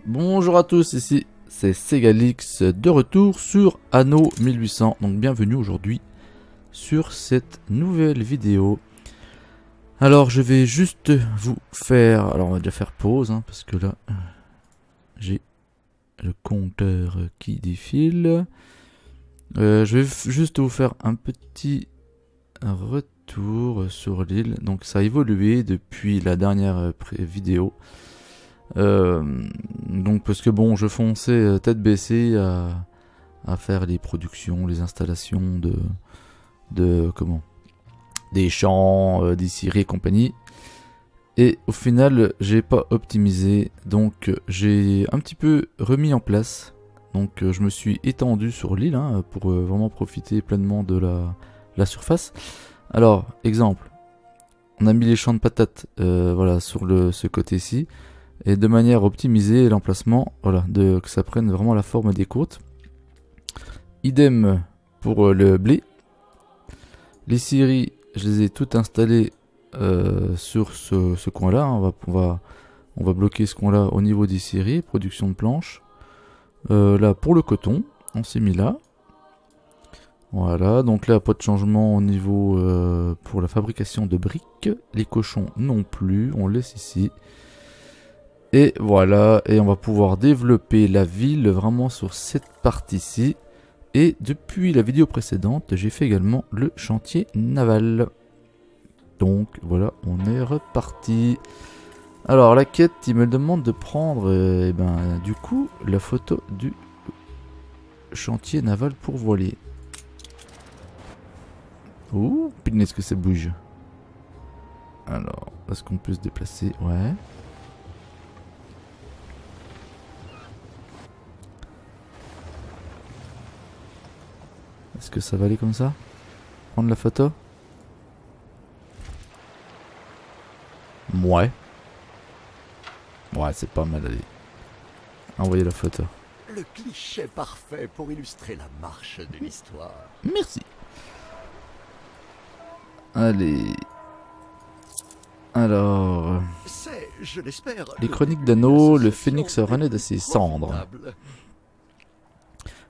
Bonjour à tous, ici c'est Segalix de retour sur Anno 1800. Donc bienvenue aujourd'hui sur cette nouvelle vidéo. Alors je vais juste vous faire... Alors on va déjà faire pause hein, parce que là j'ai le compteur qui défile. Je vais juste vous faire un petit retour sur l'île. Donc ça a évolué depuis la dernière vidéo. Donc parce que bon, je fonçais tête baissée à faire les productions, les installations de comment, des champs, des scieries et compagnie. Et au final, j'ai pas optimisé, donc j'ai un petit peu remis en place. Donc je me suis étendu sur l'île hein, pour vraiment profiter pleinement de la surface. Alors, exemple, on a mis les champs de patates voilà, sur ce côté-ci. Et de manière optimisée l'emplacement, voilà, que ça prenne vraiment la forme des côtes. Idem pour le blé. Les scieries, je les ai toutes installées sur ce coin-là. On va bloquer ce coin-là au niveau des scieries, production de planches. Là pour le coton, on s'est mis là. Voilà, donc là pas de changement au niveau pour la fabrication de briques. Les cochons non plus, on laisse ici. Et voilà, et on va pouvoir développer la ville vraiment sur cette partie-ci. Et depuis la vidéo précédente, j'ai fait également le chantier naval. Donc voilà, on est reparti. Alors la quête, il me demande de prendre du coup la photo du chantier naval pour voilier. Ouh, est-ce que ça bouge? Alors, est-ce qu'on peut se déplacer? Ouais. Est-ce que ça va aller comme ça? Prendre la photo? Ouais. Ouais, c'est pas mal allé. Envoyez la photo. Le cliché parfait pour illustrer la marche de l'histoire. Merci. Allez. Alors... C'est, je l'espère, les chroniques d'Anno, le phénix renaît de ses cendres.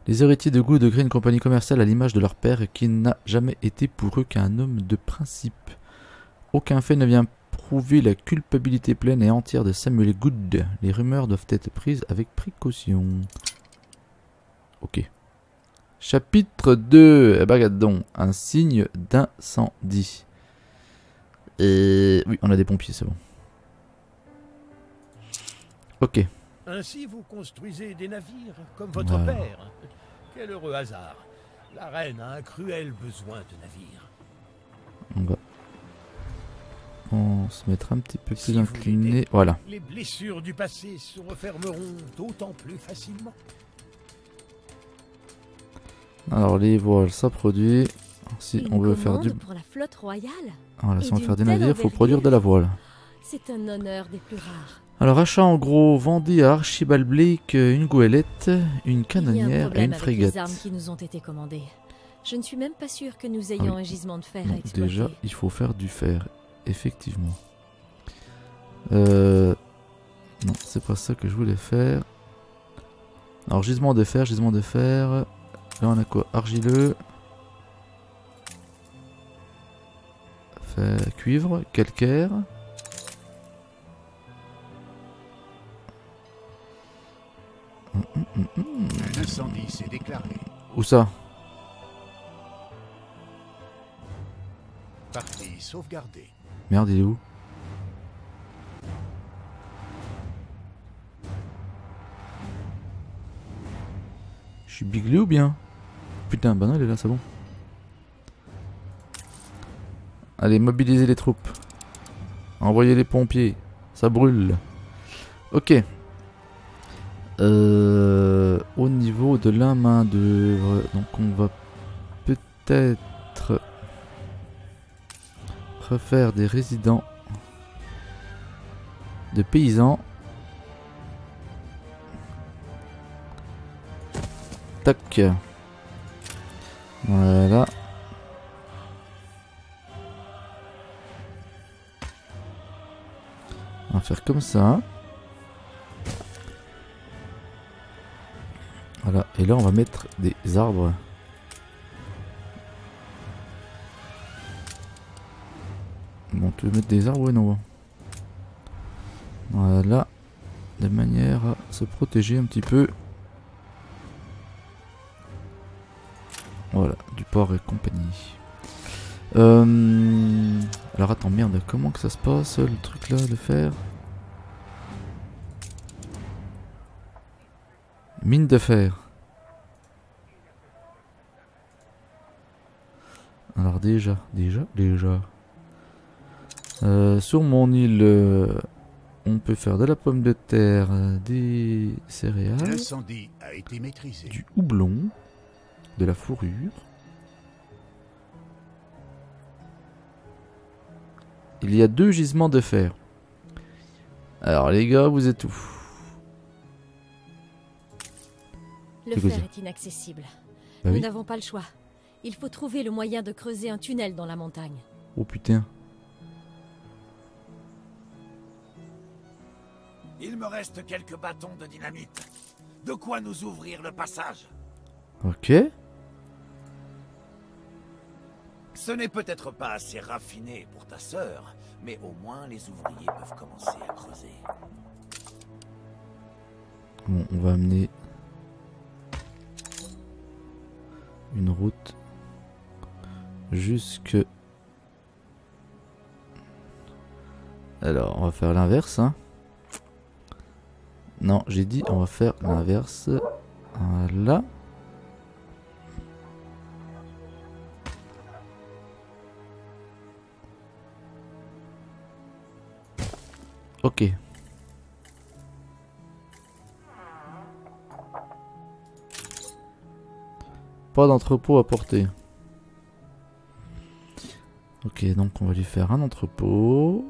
Les héritiers de goût degré une compagnie commerciale à l'image de leur père qui n'a jamais été pour eux qu'un homme de principe. Aucun fait ne vient prouver la culpabilité pleine et entière de Samuel Goode. Les rumeurs doivent être prises avec précaution. Ok. Chapitre 2. Bagadon. Un signe d'incendie. Et... oui, on a des pompiers, c'est bon. Ok. Ainsi vous construisez des navires, comme votre père. Quel heureux hasard. La reine a un cruel besoin de navires. On va se mettre un petit peu plus incliné. Voilà. Les blessures du passé se refermeront d'autant plus facilement. Alors les voiles, ça produit. Si on veut faire du... pour la flotte royale. Voilà, si on veut faire des navires, il faut produire de la voile. C'est un honneur des plus rares. Alors achat en gros, vendez à Archibald Blake une goélette, une canonnière et une frégate. Les armes qui nous ont été commandées. Je ne suis même pas sûr que nous ayons un gisement de fer à exploiter. Déjà, il faut faire du fer, effectivement. Non, c'est pas ça que je voulais faire. Alors gisement de fer, gisement de fer. Là on a quoi? Argileux. Fer, cuivre, calcaire. Un incendie s'est déclaré. Où ça? Partie sauvegardée. Merde, il est où? Je suis biglé ou bien? Putain, bah non, il est là, c'est bon. Allez, mobilisez les troupes. Envoyez les pompiers. Ça brûle. Ok. Au niveau de la main d'œuvre, donc on va peut-être refaire des résidents de paysans. Tac. Voilà. On va faire comme ça. Voilà, et là on va mettre des arbres. Bon, tu veux mettre des arbres ou non? Voilà, de manière à se protéger un petit peu. Voilà, du porc et compagnie. Alors attends, merde, comment que ça se passe le truc là, le fer? Mine de fer. Alors déjà. Sur mon île, on peut faire de la pomme de terre, des céréales, L'incendie a été maîtrisé. du houblon, de la fourrure. Il y a 2 gisements de fer. Alors les gars, vous êtes où? Le C'est quoi fer ça? est inaccessible. Bah Nous oui. n'avons pas le choix. Il faut trouver le moyen de creuser un tunnel dans la montagne. Oh putain. Il me reste quelques bâtons de dynamite. De quoi nous ouvrir le passage. Ok. Ce n'est peut-être pas assez raffiné pour ta sœur, mais au moins les ouvriers peuvent commencer à creuser. Bon, on va amener une route jusque... Alors, on va faire l'inverse, hein. Non, j'ai dit on va faire l'inverse. Voilà. Ok. Pas d'entrepôt à porter. Ok, donc on va lui faire un entrepôt.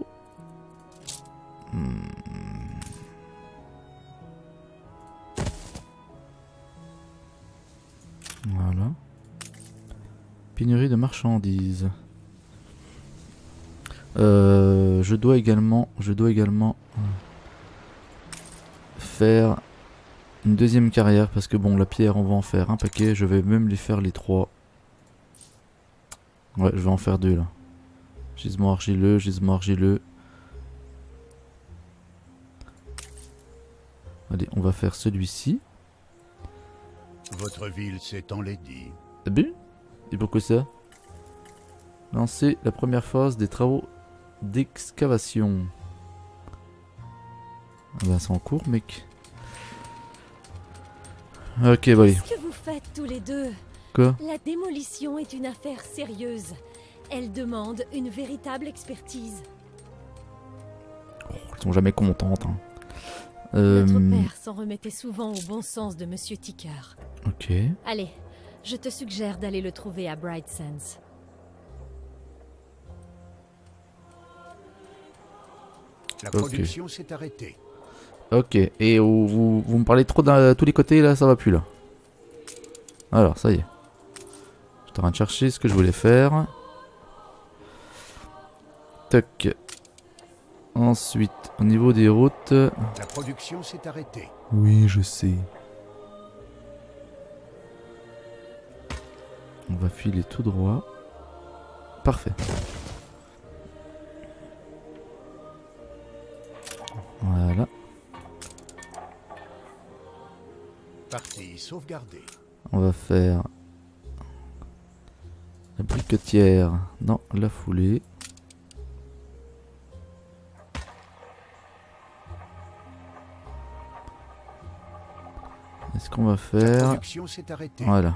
Voilà. Pénurie de marchandises. Je dois également faire une deuxième carrière parce que bon, la pierre, on va en faire un paquet. Je vais même les faire les 3. Ouais, je vais en faire 2 là. Gisement argileux, gisement argileux. Allez, on va faire celui-ci. Votre ville s'est enlaidie. T'as vu? Et pourquoi ça? Lancer la première phase des travaux d'excavation. Ah bah c'est en cours, mec. Ok, bah allez. Qu'est-ce que vous faites tous les deux? Quoi? La démolition est une affaire sérieuse. Elle demande une véritable expertise. Oh, elles sont jamais contentes. Hein. Notre père s'en remettait souvent au bon sens de Monsieur Ticker. Ok. Allez, je te suggère d'aller le trouver à Bright Sands. La Ok. production s'est arrêtée. Ok. Et vous me parlez trop de tous les côtés là, ça va plus là. Alors, ça y est. J'étais en train de chercher ce que je voulais faire. Tac. Ensuite, au niveau des routes. La production s'est arrêtée. Oui, je sais. On va filer tout droit. Parfait. Voilà. Partie sauvegardée. On va faire la briquetière dans la foulée. Est-ce qu'on va La faire... production s'est arrêtée. Voilà.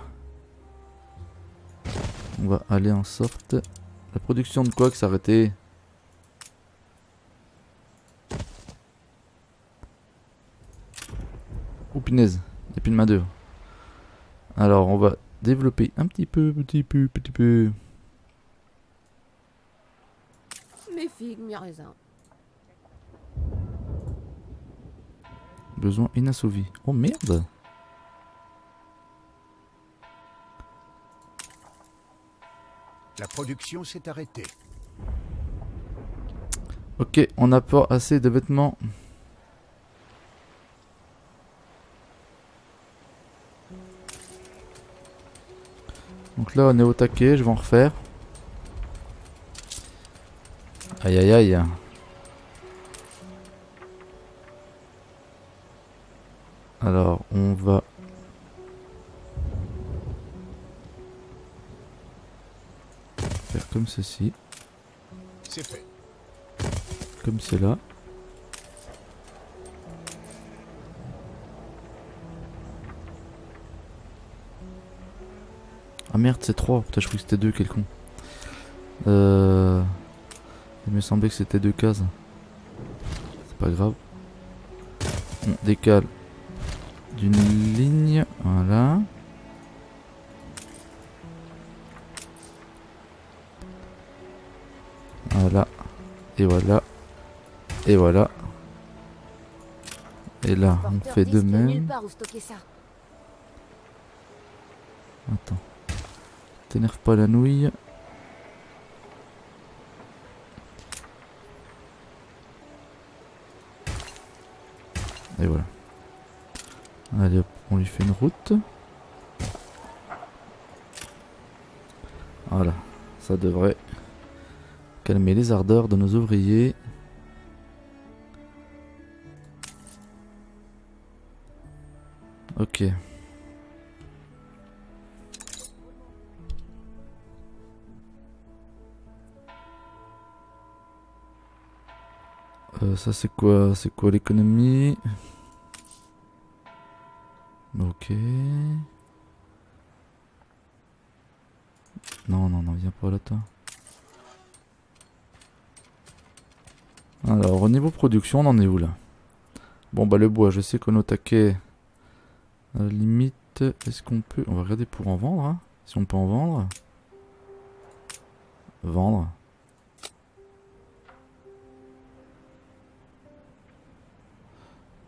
On va aller en sorte... La production de quoi que s'arrêter? Oh punaise, il n'y a plus de main d'œuvre. Alors on va développer un petit peu. Mes figues, mes raisins. Besoin inassouvi. Oh merde. La production s'est arrêtée. Ok, on n'a pas assez de vêtements. Donc là on est au taquet, je vais en refaire. Aïe aïe aïe. Alors on va faire comme ceci. C'est fait. Comme c'est là. Ah merde, c'est 3. Putain, je croyais que c'était 2, quel con. Il me semblait que c'était 2 cases. C'est pas grave. On décale d'une ligne. Voilà. Voilà. Et voilà. Et voilà. Et là, on fait de même. Attends. T'énerve pas la nouille. Et voilà. Allez hop, on lui fait une route. Voilà. Ça devrait calmer les ardeurs de nos ouvriers. Ok. Ça c'est quoi? C'est quoi l'économie? Ok. Non, non, non, viens pas là toi. Alors au niveau production, on en est où là? Bon bah le bois, je sais qu'on est au taquet. À la limite, est-ce qu'on peut... On va regarder pour en vendre, hein, si on peut en vendre. Vendre.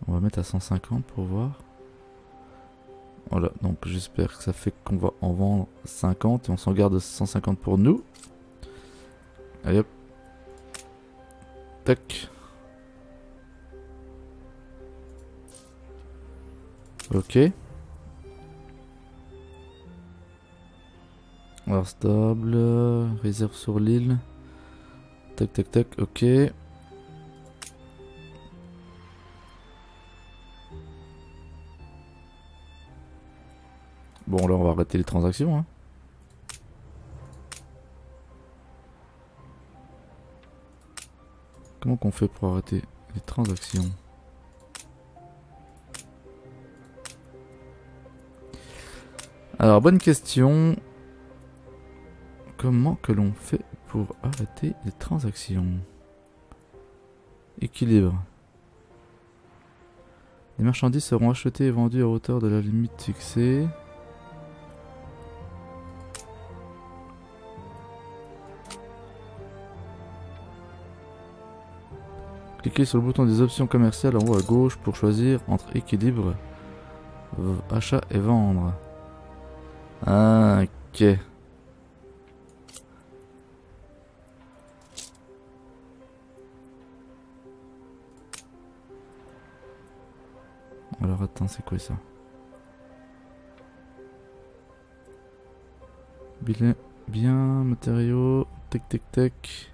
On va mettre à 150 pour voir. Voilà, donc j'espère que ça fait qu'on va en vendre 50 et on s'en garde 150 pour nous. Allez hop. Tac. Ok. Alors stable, réserve sur l'île. Tac tac tac, ok. Bon là on va arrêter les transactions hein. Comment qu'on fait pour arrêter les transactions? Alors bonne question. Comment que l'on fait pour arrêter les transactions? Équilibre. Les marchandises seront achetées et vendues à hauteur de la limite fixée. Cliquez sur le bouton des options commerciales en haut à gauche pour choisir entre équilibre, achat et vendre. Ah, ok. Alors attends, c'est quoi ça? Bilan, bien, matériaux, tac tac tac.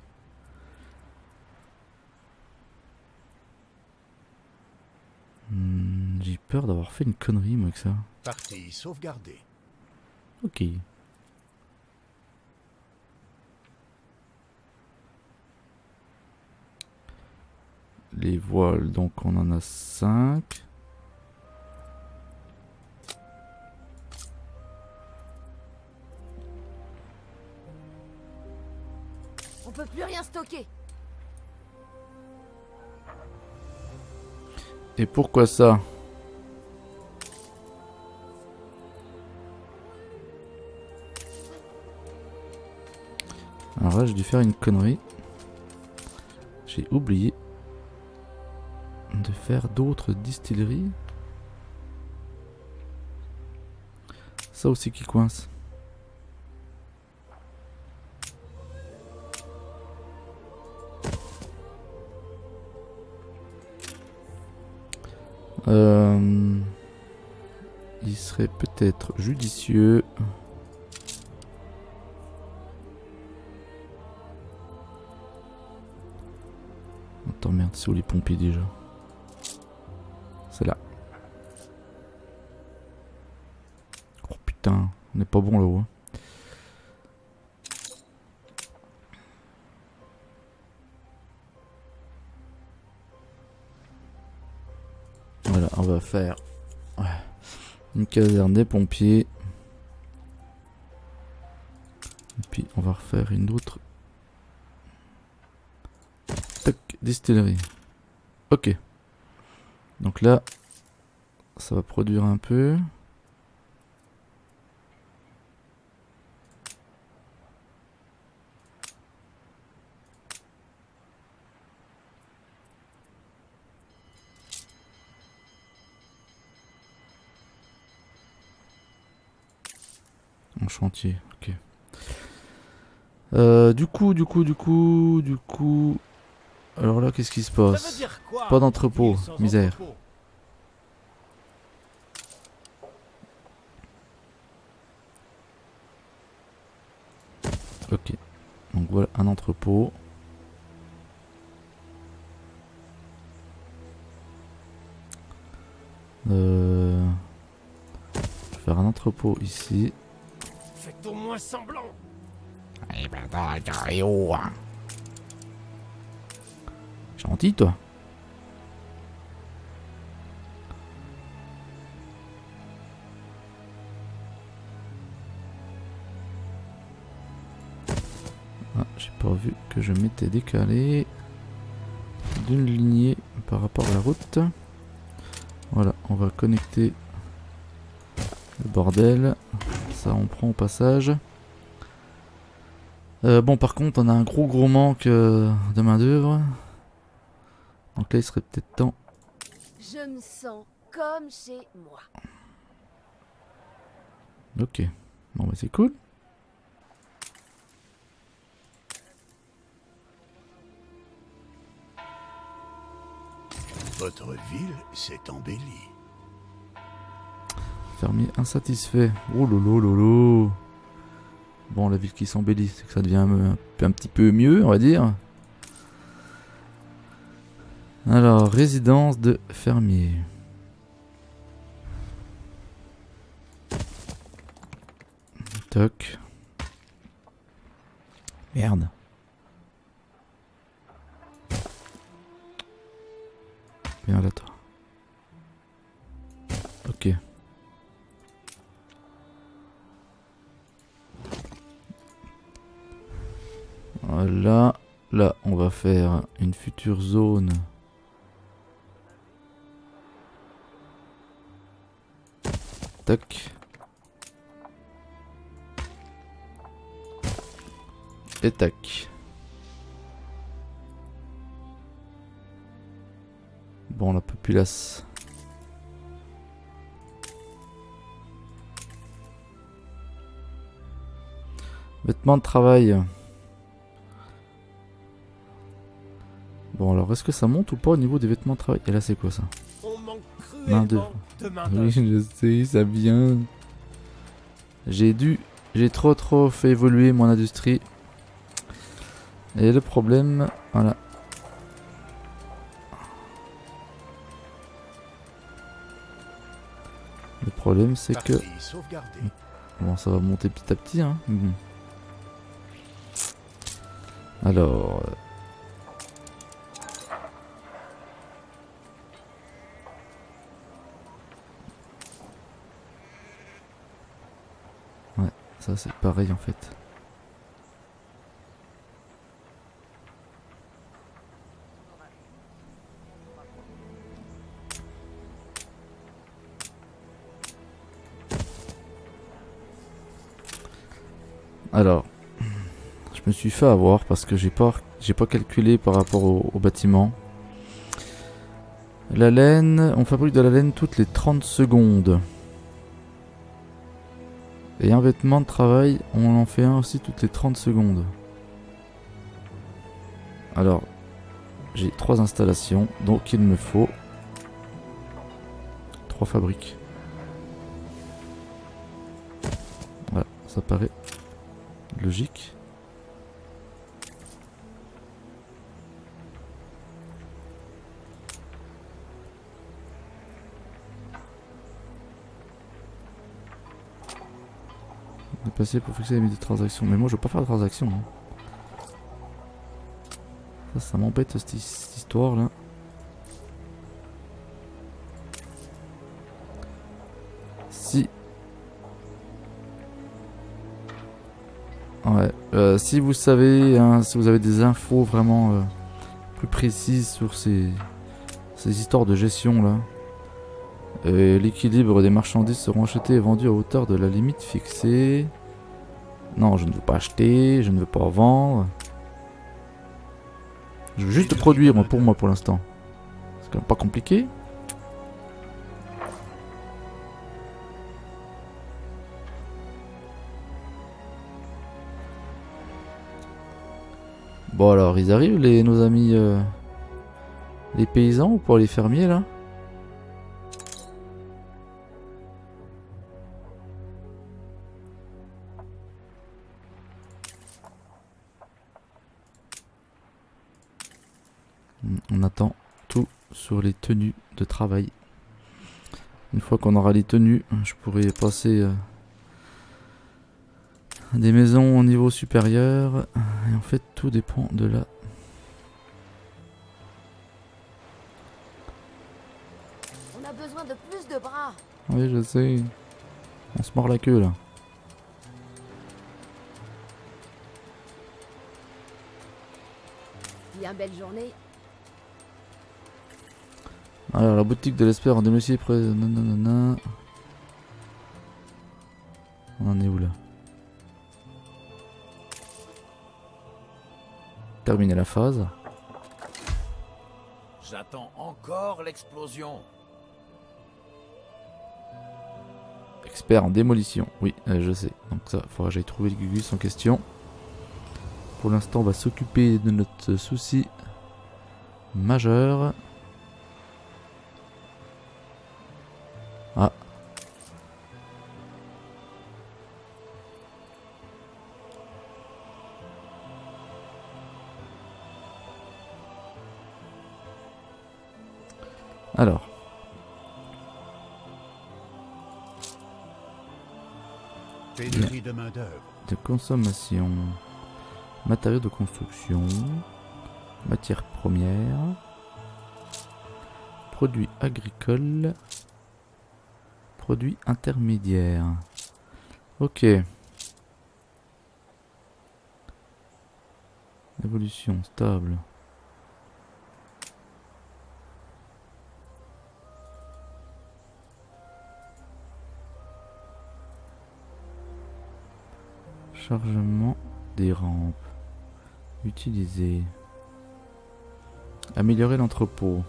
J'ai peur d'avoir fait une connerie moi avec ça. Partie sauvegardée. Ok. Les voiles, donc on en a 5. On peut plus rien stocker. Et pourquoi ça? Alors là j'ai dû faire une connerie. J'ai oublié de faire d'autres distilleries. Ça aussi qui coince. Il serait peut-être judicieux Attends, merde, c'est où les pompiers déjà? C'est là. Oh putain, on n'est pas bon là-haut. Hein. Voilà, on va faire une caserne des pompiers. Et puis on va refaire une autre. Tac, distillerie. Ok. Donc là, ça va produire un peu. En chantier, ok. Du coup. Alors là, qu'est-ce qui se Ça veut passe? dire quoi, Pas d'entrepôt, ville sans misère. entrepôt? Ok. Donc voilà un entrepôt. Je vais faire un entrepôt ici. Faites au moins semblant. Gentil toi. Ah, j'ai pas vu que je m'étais décalé d'une lignée par rapport à la route. Voilà, on va connecter le bordel. Ça on prend au passage. Bon par contre on a un gros manque de main d'œuvre. Donc là il serait peut-être temps. Je me sens comme chez moi. Ok, bon bah c'est cool. Votre ville s'est embellie. Fermier insatisfait. Oh lolo lolo. Bon la ville qui s'embellit, c'est que ça devient un petit peu mieux on va dire. Alors, résidence de fermier. Toc. Merde. Viens là toi. Ok. Voilà. Là, on va faire une future zone. Tac. Et tac. Bon, la populace. Vêtements de travail. Bon, alors est-ce que ça monte ou pas au niveau des vêtements de travail? Et là, c'est quoi ça? On manque Main cruellement d'œuvre. de main Oui, d'œuvre. je sais, ça vient. J'ai trop fait évoluer mon industrie. Et le problème, voilà. Le problème, c'est que Partie sauvegardée. bon, ça va monter petit à petit, hein. Bon. Alors. Ouais, ça c'est pareil en fait. Alors, je me suis fait avoir parce que j'ai pas calculé par rapport au bâtiment. La laine, on fabrique de la laine toutes les 30 secondes. Et un vêtement de travail, on en fait un aussi toutes les 30 secondes. Alors, j'ai 3 installations, donc il me faut 3 fabriques. Voilà, ça paraît logique. Déplacer pour fixer les limites de transaction. Mais moi je veux pas faire de transaction. Hein. Ça m'embête cette histoire là. Si. Ouais. Si vous savez, hein, si vous avez des infos vraiment plus précises sur ces histoires de gestion là. L'équilibre des marchandises seront achetées et vendues à hauteur de la limite fixée. Non, je ne veux pas acheter, je ne veux pas vendre. Je veux juste produire pour moi pour l'instant. C'est quand même pas compliqué. Bon alors, ils arrivent nos amis les paysans ou pas les fermiers là? On attend tout sur les tenues de travail. Une fois qu'on aura les tenues, je pourrai passer à des maisons au niveau supérieur. Et en fait, tout dépend de la... On a besoin de plus de bras. Oui, je sais. On se mord la queue là. Bien belle journée. Alors, la boutique de l'Esper en domicile près. Nanana. On en est où là? Terminer la phase. J'attends encore l'explosion. Expert en démolition. Oui, je sais. Donc ça, il faudra que j'aille trouver le Gugus en question. Pour l'instant, on va s'occuper de notre souci majeur. Ah. Alors. Pénurie de main-d'œuvre. De consommation. Matériaux de construction. Matières premières. Produits agricoles. Produits intermédiaires. Ok. Évolution stable. Chargement des rampes. Utiliser. Améliorer l'entrepôt.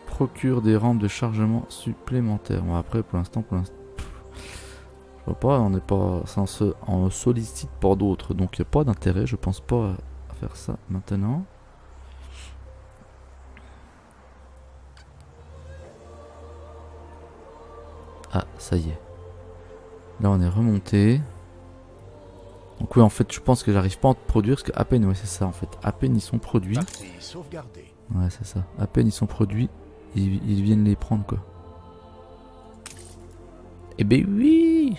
Procure des rampes de chargement supplémentaires. Bon, après, pour l'instant, je vois pas, on n'est pas, on sollicite pas d'autres, donc il n'y a pas d'intérêt, je pense pas à faire ça maintenant. Ah, ça y est. Là, on est remonté. Donc oui, en fait, je pense que j'arrive pas à produire, parce qu'à peine, ouais, c'est ça, en fait. À peine ils sont produits. Partie sauvegardée. Ouais, c'est ça. À peine ils sont produits, ils viennent les prendre, quoi. Eh ben oui!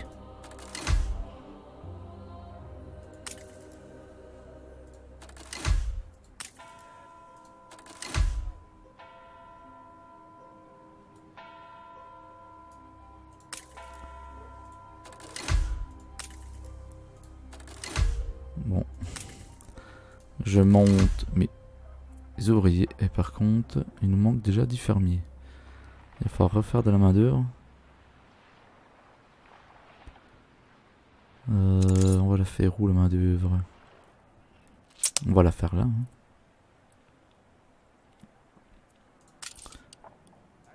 Bon. Je monte mes ouvriers. Et par contre, il nous manque déjà 10 fermiers. Il va falloir refaire de la main d'œuvre. On va la faire où la main d'œuvre? On va la faire là. Hein.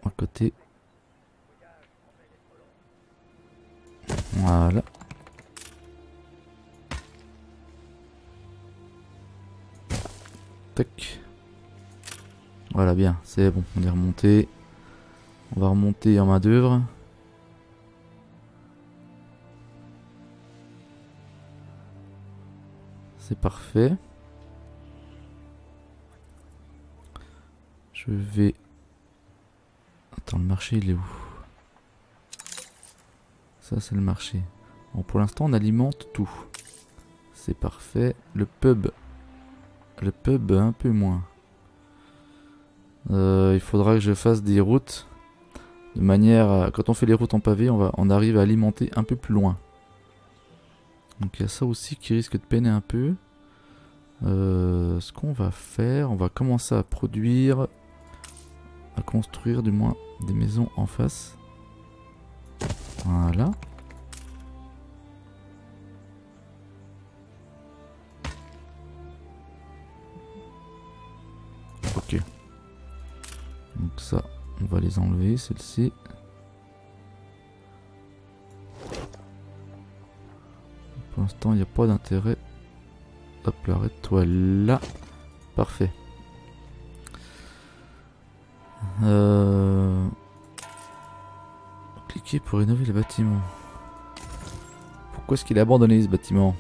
À côté. Voilà. Tac. Voilà, bien, c'est bon, on est remonté. On va remonter en main d'œuvre. C'est parfait. Je vais... Attends, le marché il est où? Ça c'est le marché. Bon, pour l'instant on alimente tout. C'est parfait. Le pub un peu moins. Il faudra que je fasse des routes de manière à... Quand on fait les routes en pavé, on arrive à alimenter un peu plus loin. Donc il y a ça aussi qui risque de peiner un peu. Ce qu'on va faire, on va commencer à produire, à construire du moins des maisons en face. Voilà. Ok. Donc ça, on va les enlever, celle-ci. Pour l'instant, il n'y a pas d'intérêt. Hop là, arrête-toi là. Parfait. Cliquez pour rénover le bâtiment. Pourquoi est-ce qu'il est abandonné ce bâtiment?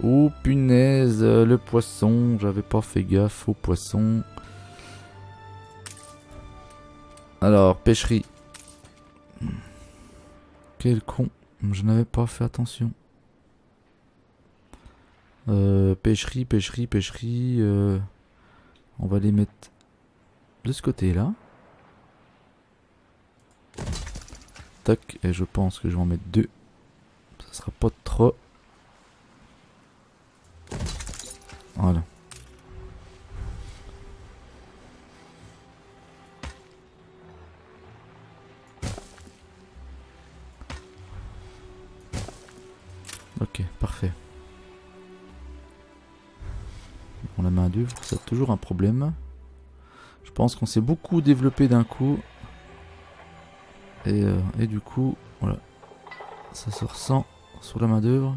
Oh punaise, le poisson, j'avais pas fait gaffe au poisson. Alors, pêcherie. Quel con, je n'avais pas fait attention. Pêcherie. On va les mettre de ce côté-là. Tac, et je pense que je vais en mettre 2. Ça sera pas trop. Voilà. Ok, parfait. Bon, la main d'œuvre, c'est toujours un problème. Je pense qu'on s'est beaucoup développé d'un coup. Et du coup, voilà. Ça se ressent sur la main d'œuvre.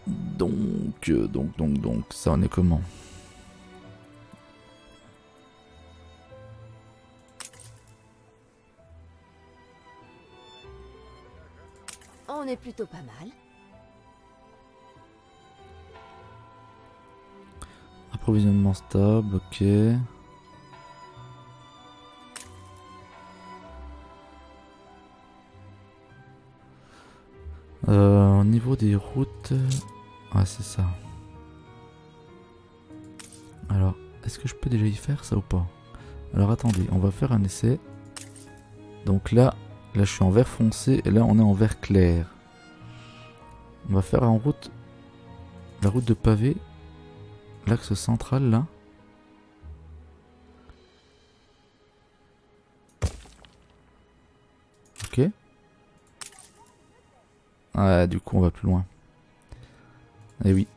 Donc, ça en est comment? On est plutôt pas mal. Approvisionnement stable, ok. Au niveau des routes... Ouais, c'est ça. Alors, est-ce que je peux déjà y faire ça ou pas? Alors attendez, on va faire un essai. Donc là je suis en vert foncé et là on est en vert clair. On va faire en route, la route de pavé, l'axe central là. Ok. Ah, du coup on va plus loin. Eh oui.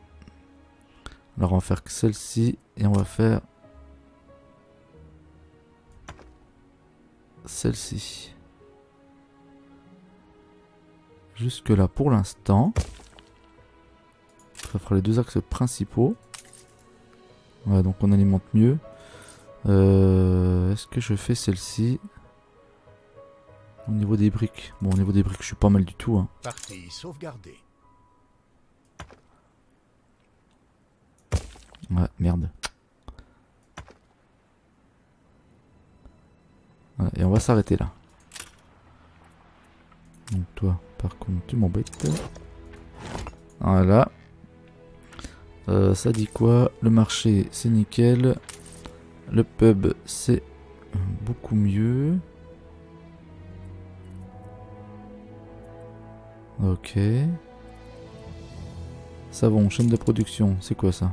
Alors on va faire que celle-ci et on va faire celle-ci. Jusque là pour l'instant. Ça fera les deux axes principaux. Ouais, donc on alimente mieux. Est-ce que je fais celle-ci au niveau des briques? Bon, au niveau des briques, je suis pas mal du tout. Hein. Partie sauvegardée. Ouais, merde. Voilà, et on va s'arrêter là. Donc toi, par contre, tu m'embêtes. Voilà. Ça dit quoi? Le marché, c'est nickel. Le pub, c'est beaucoup mieux. Ok. Savon, chaîne de production, c'est quoi ça?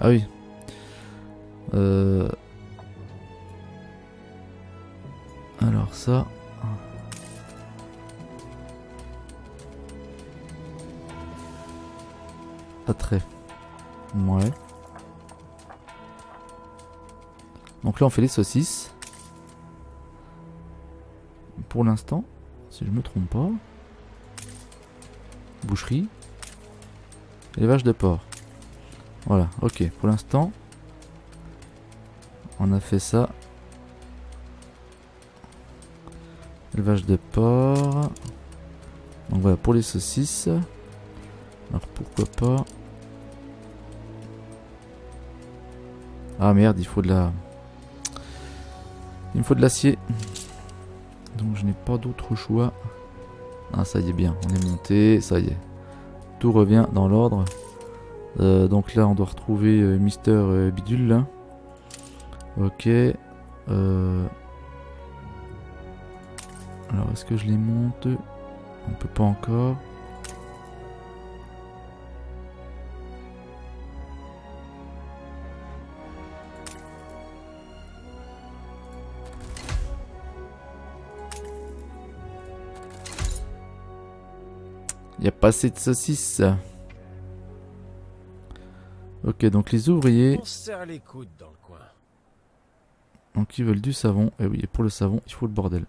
Ah oui. Alors ça... Attrait. Ouais. Donc là on fait les saucisses. Pour l'instant, si je me trompe pas. Boucherie. Élevage de porc. Voilà, ok. Pour l'instant, on a fait ça. Élevage de porc. Donc voilà pour les saucisses. Alors pourquoi pas. Ah merde, il faut de la... Il me faut de l'acier. Donc je n'ai pas d'autre choix. Ah ça y est bien, on est monté, ça y est. Tout revient dans l'ordre. Donc là on doit retrouver Mister Bidule là. Ok. Alors est-ce que je les monte? On peut pas encore. Il n'y a pas assez de saucisses. Ok, donc les ouvriers. On se serre les coudes dans le coin. Donc ils veulent du savon. Et oui, et pour le savon, il faut le bordel.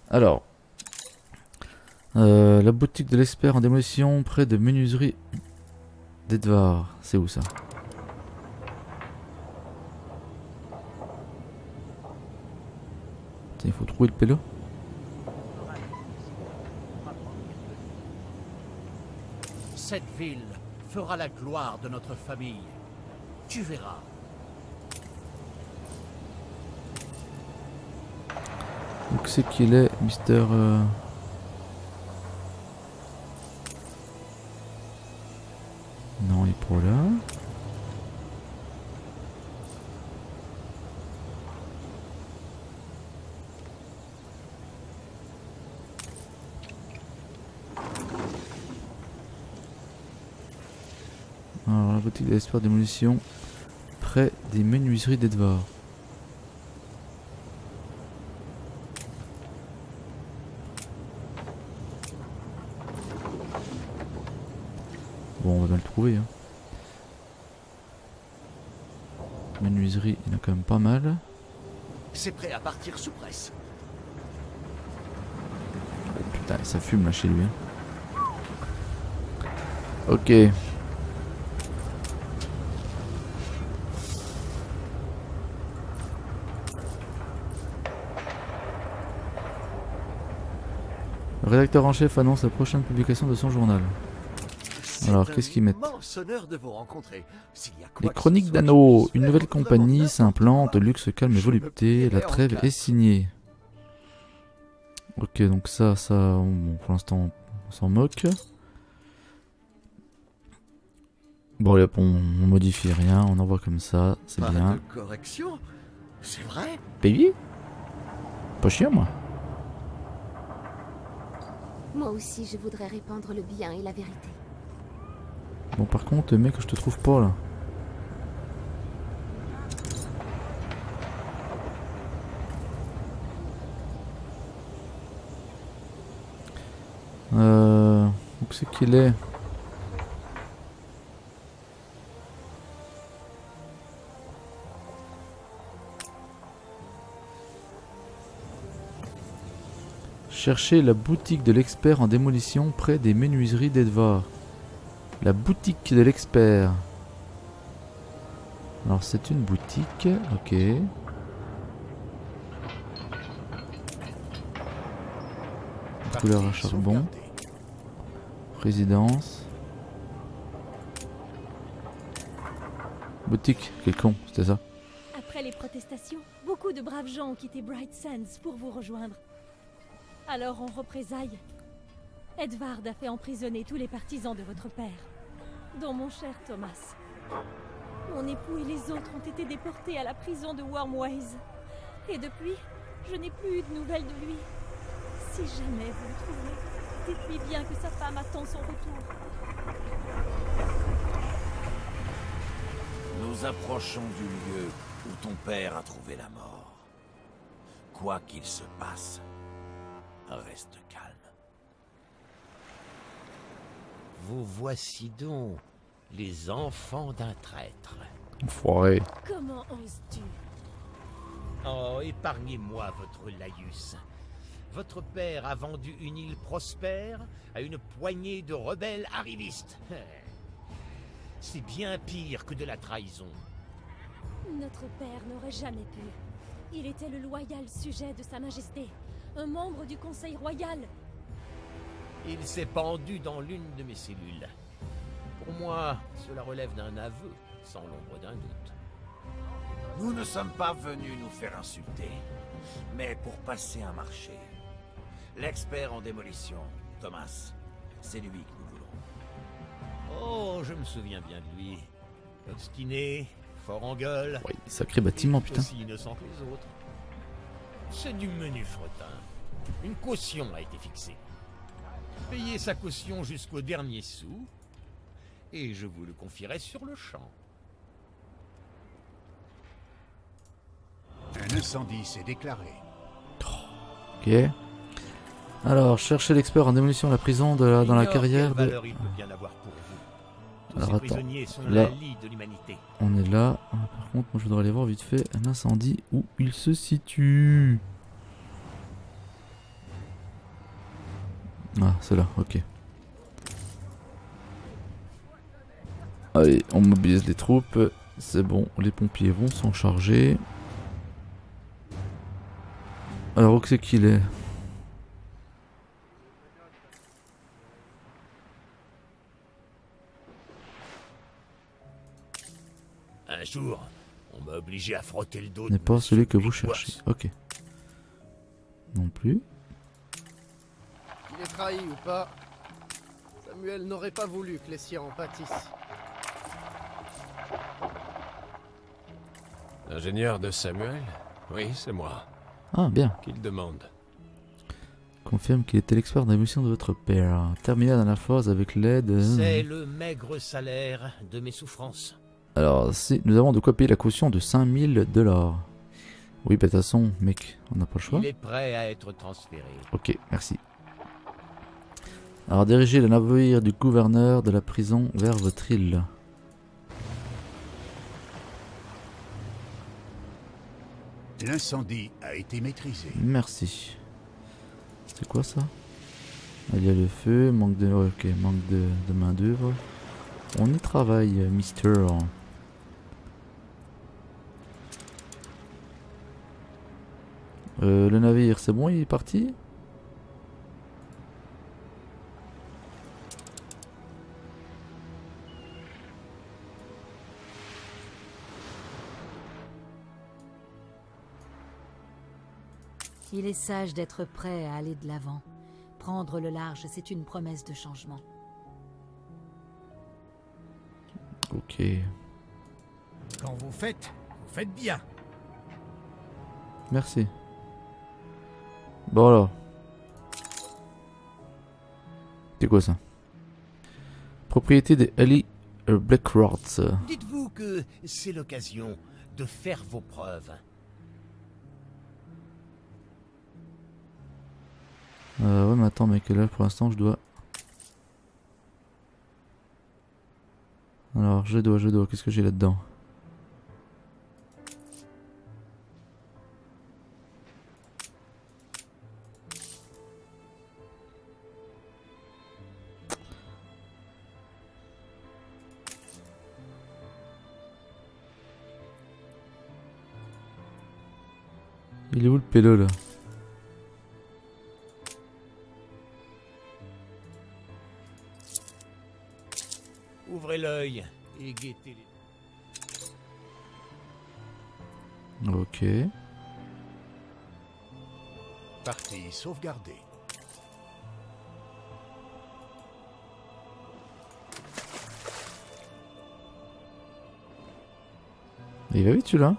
Alors. La boutique de l'expert en démolition près de menuiserie d'Edvar. C'est où ça? Il faut trouver le pélo. Cette ville fera la gloire de notre famille. Tu verras. Donc c'est qu'il est, Mister... Non, il est pas là. Alors la boutique de l'expert démolition près des menuiseries d'Edvar. Bon, on va bien le trouver. Hein. Menuiserie, il y en a quand même pas mal. C'est prêt à partir sous presse. Oh, putain, ça fume là chez lui. Hein. Ok. Le rédacteur en chef annonce la prochaine publication de son journal. Alors, qu'est-ce qu'ils mettent? De vous rencontrer. Les Chroniques d'Anneau. Une nouvelle compagnie s'implante, luxe, calme et volupté. La trêve est signée. Ok, donc ça, bon, pour l'instant, on s'en moque. Bon, on modifie rien, on envoie comme ça, c'est bien. De correction, c'est vrai. Payé? Pas chiant, moi. Moi aussi, je voudrais répandre le bien et la vérité. Bon, par contre, mec, je te trouve pas là. Où c'est qu'il est? Cherchez la boutique de l'expert en démolition près des menuiseries d'Edvar. La boutique de l'expert. Alors c'est une boutique, ok. Couleur à charbon. Résidence. Boutique, quel con, c'était ça. Après les protestations, beaucoup de braves gens ont quitté Bright Sands pour vous rejoindre. Alors en représailles, Edvard a fait emprisonner tous les partisans de votre père, dont mon cher Thomas. Mon époux et les autres ont été déportés à la prison de Wormways. Et depuis, je n'ai plus eu de nouvelles de lui. Si jamais vous le trouvez, dites-lui bien que sa femme attend son retour. Nous approchons du lieu où ton père a trouvé la mort. Quoi qu'il se passe, reste calme. Vous voici donc, les enfants d'un traître. Enfoiré. Comment oses-tu? Oh, épargnez-moi votre laïus. Votre père a vendu une île prospère à une poignée de rebelles arrivistes. C'est bien pire que de la trahison. Notre père n'aurait jamais pu. Il était le loyal sujet de Sa Majesté, un membre du Conseil royal. Il s'est pendu dans l'une de mes cellules. Pour moi, cela relève d'un aveu, sans l'ombre d'un doute. Nous ne sommes pas venus nous faire insulter, mais pour passer un marché. L'expert en démolition, Thomas, c'est lui que nous voulons. Oh, je me souviens bien de lui. Obstiné, fort en gueule. Oui, sacré bâtiment, putain. Aussi innocent que les autres. C'est du menu fretin. Une caution a été fixée. Payez sa caution jusqu'au dernier sou, et je vous le confierai sur le champ. Un incendie s'est déclaré. Ok. Alors, cherchez l'expert en démolition de la prison dans la J'ignore carrière quelle de... valeur il peut bien avoir pour vous. Tous Alors, ces attends. prisonniers sont Là. la lie de l'humanité. On est là. Ah, par contre, moi je voudrais aller voir vite fait un incendie où il se situe. Ah, c'est là, ok. Allez, on mobilise les troupes. C'est bon, les pompiers vont s'en charger. Alors, où c'est qu'il est? Un jour, on m'a obligé à frotter le dos. N'est de pas monsieur celui que vous Pickworth. cherchez. Ok. Non plus. Qu'il est trahi ou pas, Samuel n'aurait pas voulu que les siens en pâtissent. L'ingénieur de Samuel? Oui, c'est moi. Ah, bien. Qu'il demande. Confirme qu'il était l'expert en démolition de votre père. Terminé dans la phase avec l'aide... C'est le maigre salaire de mes souffrances. Alors, si nous avons de quoi payer la caution de 5000 $. Oui, bah, de toute façon, mec, on n'a pas le choix. Il est prêt à être transféré. Ok, merci. Alors, dirigez le navire du gouverneur de la prison vers votre île. L'incendie a été maîtrisé. Merci. C'est quoi ça? Il y a le feu, manque de... Ok, manque de main d'œuvre. On y travaille, Mister. Le navire, c'est bon, il est parti? Il est sage d'être prêt à aller de l'avant. Prendre le large, c'est une promesse de changement. Ok. Quand vous faites bien. Merci. Bon alors. C'est quoi ça? Propriété des Ali Blackrods. Dites-vous que c'est l'occasion de faire vos preuves. Ouais mais attends mec, là pour l'instant je dois... Alors je dois, qu'est-ce que j'ai là-dedans? Il est où le pélo là? Ouvrez l'œil et guettez les... Ok. Partie sauvegardée. Il va vite celui-là.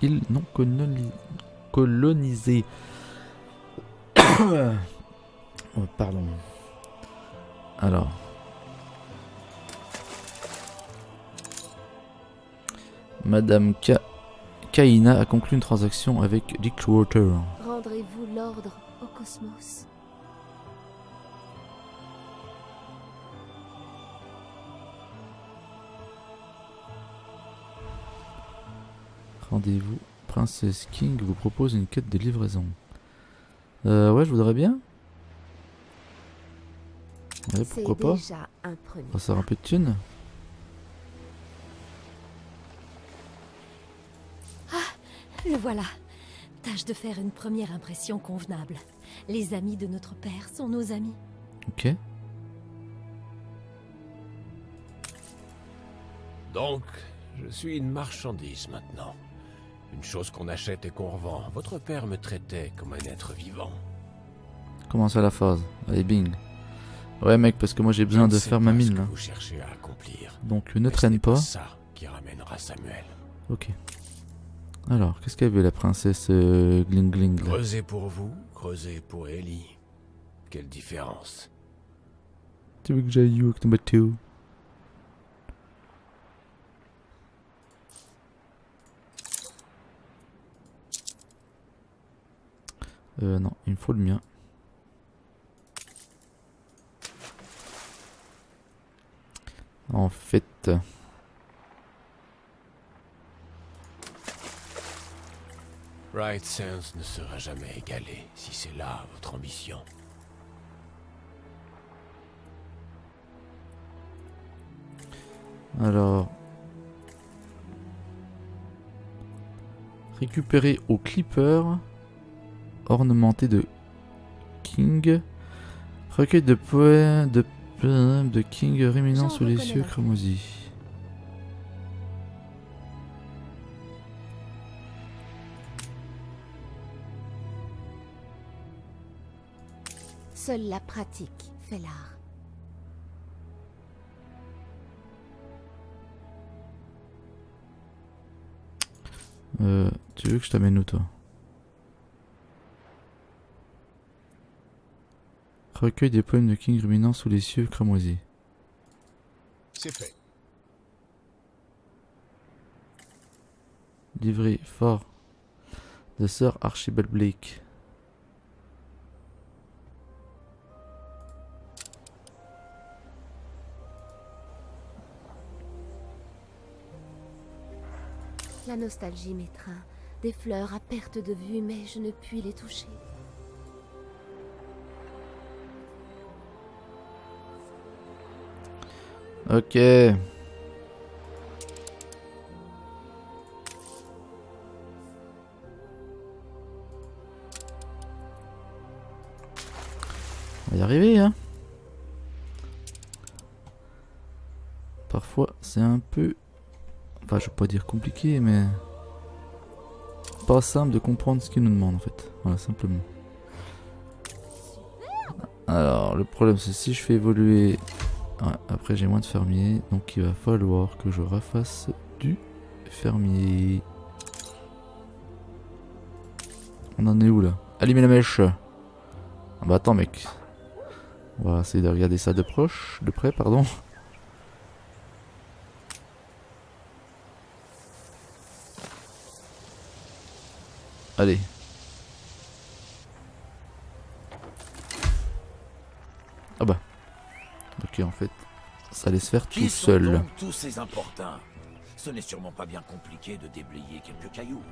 Île non colonisée. Oh, pardon. Alors. Madame Kaina a conclu une transaction avec Dickwater. Rendrez-vous l'ordre au cosmos. Rendez-vous. Princesse King vous propose une quête de livraison. Ouais, je voudrais bien. Ouais, C'est pourquoi pas. déjà un premier. On va faire un peu de thunes. Le voilà. Tâche de faire une première impression convenable. Les amis de notre père sont nos amis. Ok. Donc, je suis une marchandise maintenant. Une chose qu'on achète et qu'on revend. Votre père me traitait comme un être vivant. Commence à la phase. Allez, bing. Ouais, mec, parce que moi j'ai besoin de faire ma mine là. Vous cherchez à accomplir. Donc ne Mais traîne ce n'est pas. Ça qui ramènera Samuel. Ok. Alors, qu'est-ce qu'elle veut la princesse Gling Gling là? Creusez pour vous, creusez pour Ellie. Quelle différence. Tu veux que j'aille où avec ton bateau? Non, il me faut le mien. En fait... Bright Sands ne sera jamais égalé, si c'est là votre ambition. Alors... Récupérer au clipper... Ornementé de... King... Recueil de poèmes de King ruminant sous les cieux cramoisis. Seule la pratique fait l'art. Tu veux que je t'amène où toi? Recueil des poèmes de King ruminant sous les cieux cramoisis. C'est fait. Livré fort de Sir Archibald Blake. La nostalgie m'étreint. Des fleurs à perte de vue, mais je ne puis les toucher. Ok. On va y arriver, hein. Parfois, c'est un peu... Enfin, je vais pas dire compliqué, mais... Pas simple de comprendre ce qu'il nous demande, en fait. Voilà, simplement. Alors, le problème, c'est si je fais évoluer... Ouais, après j'ai moins de fermiers, donc il va falloir que je refasse du fermier. On en est où là? Allumer la mèche. Ah bah attends mec. On va essayer de regarder ça de près, pardon. Allez. Ah bah. Ok, en fait, ça allait se faire tout seul. Qui sont donc tous ces importuns? Ce n'est sûrement pas bien compliqué de déblayer quelques cailloux.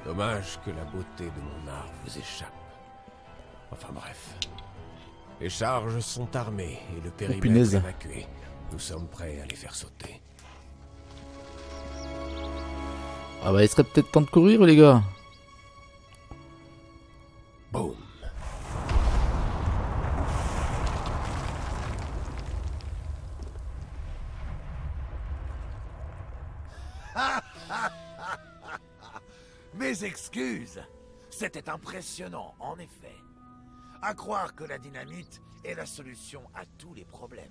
Dommage que la beauté de mon art vous échappe. Enfin bref. Les charges sont armées et le périmètre évacué. Nous sommes prêts à les faire sauter. Ah bah il serait peut-être temps de courir les gars. Boum. Mes excuses. C'était impressionnant, en effet. À croire que la dynamite est la solution à tous les problèmes.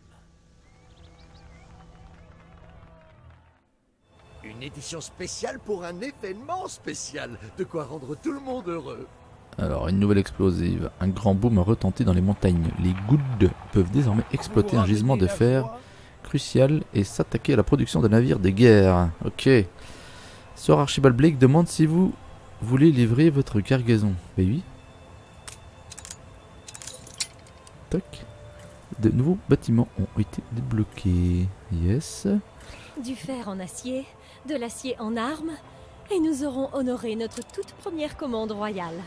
Une édition spéciale pour un événement spécial. De quoi rendre tout le monde heureux. Alors, une nouvelle explosive. Un grand boom a retenti dans les montagnes. Les Goods peuvent désormais exploiter un gisement de fer crucial et s'attaquer à la production de navires de guerre. Ok. Sir Archibald Blake demande si vous voulez livrer votre cargaison. Ben oui. Toc. De nouveaux bâtiments ont été débloqués. Yes. Du fer en acier, de l'acier en armes, et nous aurons honoré notre toute première commande royale.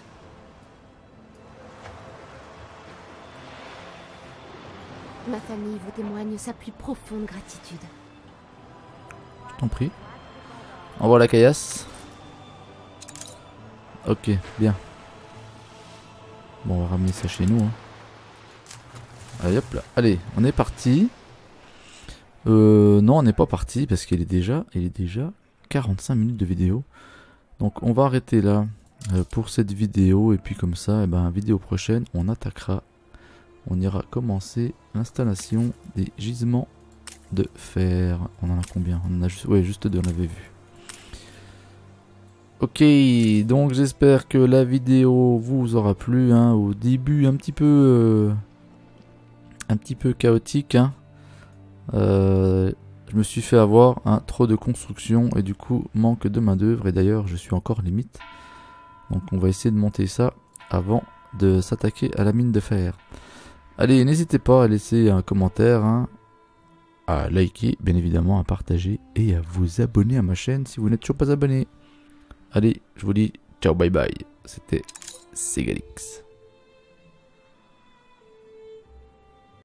Ma famille vous témoigne sa plus profonde gratitude. Je t'en prie. Envoie la caillasse. Ok, bien. Bon, on va ramener ça chez nous. Hein. Allez, hop là. Allez, on est parti. Non, on n'est pas parti parce qu'il est déjà 45 minutes de vidéo. Donc, on va arrêter là pour cette vidéo. Et puis comme ça, vidéo prochaine, on attaquera. On ira commencer l'installation des gisements de fer. On en a combien? On en a juste, ouais, juste 2, on avait vu. Ok, donc j'espère que la vidéo vous aura plu. Hein, au début, un petit peu chaotique. Hein. Je me suis fait avoir trop de construction et du coup manque de main d'œuvre. Et d'ailleurs, je suis encore limite. Donc, on va essayer de monter ça avant de s'attaquer à la mine de fer. Allez, n'hésitez pas à laisser un commentaire, hein, à liker, bien évidemment, à partager et à vous abonner à ma chaîne si vous n'êtes toujours pas abonné. Allez, je vous dis ciao, bye bye. C'était Segalix.